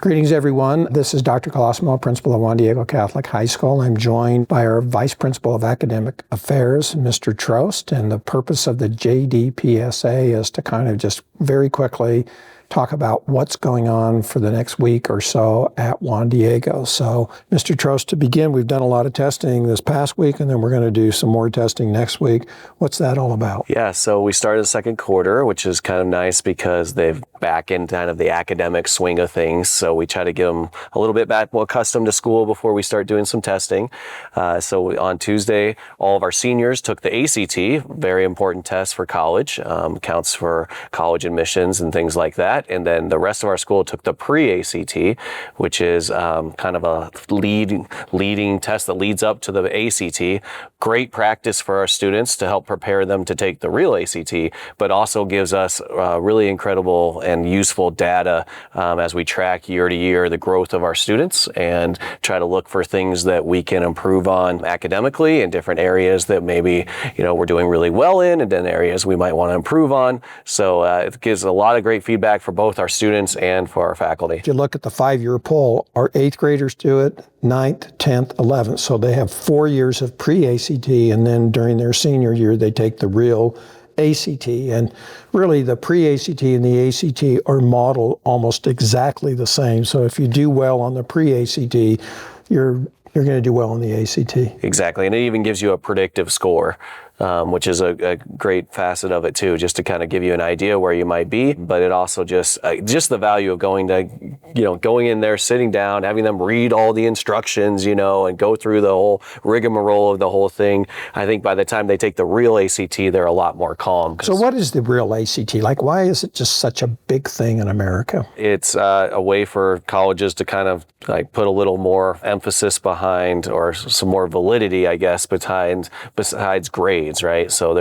Greetings, everyone. This is Dr. Colosimo, principal of Juan Diego Catholic High School. I'm joined by our Vice Principal of Academic Affairs, Mr. Trost, and the purpose of the JDPSA is to kind of just very quickly talk about what's going on for the next week or so at Juan Diego. So, Mr. Trost, to begin, we've done a lot of testing this past week, and then we're going to do some more testing next week. What's that all about? Yeah, so we started the second quarter, which is kind of nice because they've back in kind of the academic swing of things. So we try to get them a little bit back more accustomed to school before we start doing some testing. So on Tuesday, all of our seniors took the ACT, very important test for college, counts for college admissions and things like that. And then the rest of our school took the pre-ACT, which is kind of a leading test that leads up to the ACT. Great practice for our students to help prepare them to take the real ACT, but also gives us really incredible and useful data as we track year to year the growth of our students and try to look for things that we can improve on academically in different areas that maybe we're doing really well in, and then areas we might want to improve on. So it gives a lot of great feedback for both our students and for our faculty. If you look at the 5-year poll, our 8th graders do it, 9th, 10th, 11th. So they have 4 years of pre-ACT, and then during their senior year, they take the real ACT. And really the pre-ACT and the ACT are modeled almost exactly the same. So if you do well on the pre-ACT, you're going to do well on the ACT. Exactly, and it even gives you a predictive score, which is a great facet of it too, just to kind of give you an idea where you might be. But it also just the value of going in there, sitting down, having them read all the instructions, and go through the whole rigmarole of the whole thing. I think by the time they take the real ACT, they're a lot more calm. So what is the real ACT? Like, why is it just such a big thing in America? It's a way for colleges to kind of put a little more emphasis behind, or some more validity, I guess, besides grades, right? So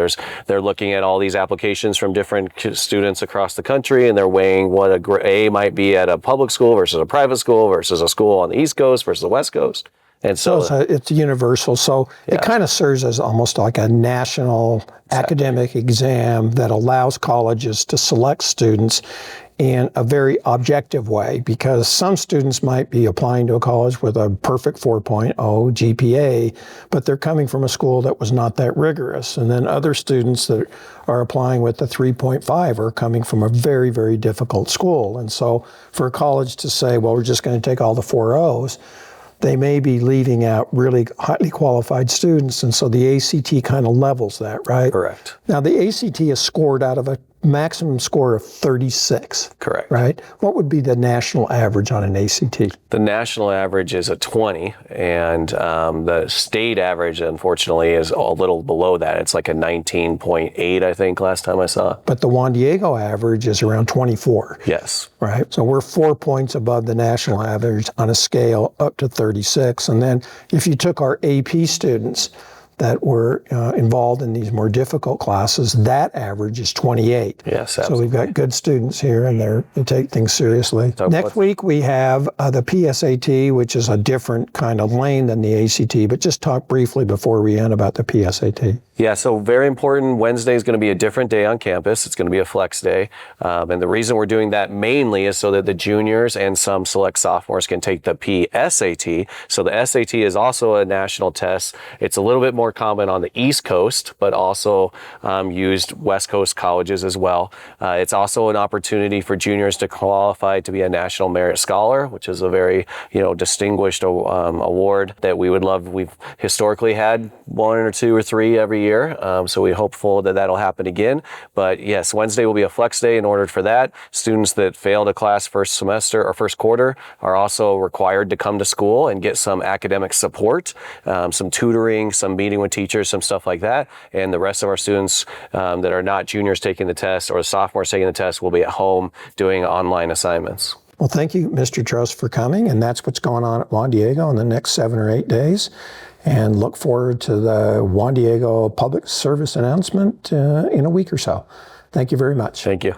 they're looking at all these applications from different students across the country, and they're weighing what A might be at a public school versus a private school versus a school on the East Coast versus the West Coast. And so it's universal. So yeah. It kind of serves as almost like a national academic exam that allows colleges to select students in a very objective way, because some students might be applying to a college with a perfect 4.0 GPA, but they're coming from a school that was not that rigorous. And then other students that are applying with the 3.5 are coming from a very, very difficult school. And so for a college to say, well, we're just going to take all the 4.0s, they may be leaving out really highly qualified students. And so the ACT kind of levels that, right? Correct. Now, the ACT is scored out of a maximum score of 36. Correct. Right? What would be the national average on an ACT? The national average is a 20, and the state average, unfortunately, is a little below that. It's like a 19.8, I think, last time I saw. But the Juan Diego average is around 24. Yes. Right? So we're 4 points above the national average on a scale up to 36. And then if you took our AP students that were involved in these more difficult classes, that average is 28. Yes, absolutely. So we've got good students here, and they take things seriously. Next week we have the PSAT, which is a different kind of lane than the ACT, but just talk briefly before we end about the PSAT. Yeah, so very important. Wednesday is going to be a different day on campus. It's going to be a flex day. And the reason we're doing that mainly is so that the juniors and some select sophomores can take the PSAT. So the SAT is also a national test. It's a little bit more common on the East Coast, but also used West Coast colleges as well. It's also an opportunity for juniors to qualify to be a National Merit Scholar, which is a very distinguished award that we would love. We've historically had 1 or 2 or 3 every year, so we're hopeful that that'll happen again. But yes, Wednesday will be a flex day. In order for that, students that failed a class first semester or first quarter are also required to come to school and get some academic support, some tutoring, some meeting with teachers, some stuff like that. And the rest of our students that are not juniors taking the test or sophomores taking the test will be at home doing online assignments. Well, thank you, Mr. Trost, for coming. And that's what's going on at Juan Diego in the next 7 or 8 days. And look forward to the Juan Diego public service announcement in a week or so. Thank you very much. Thank you.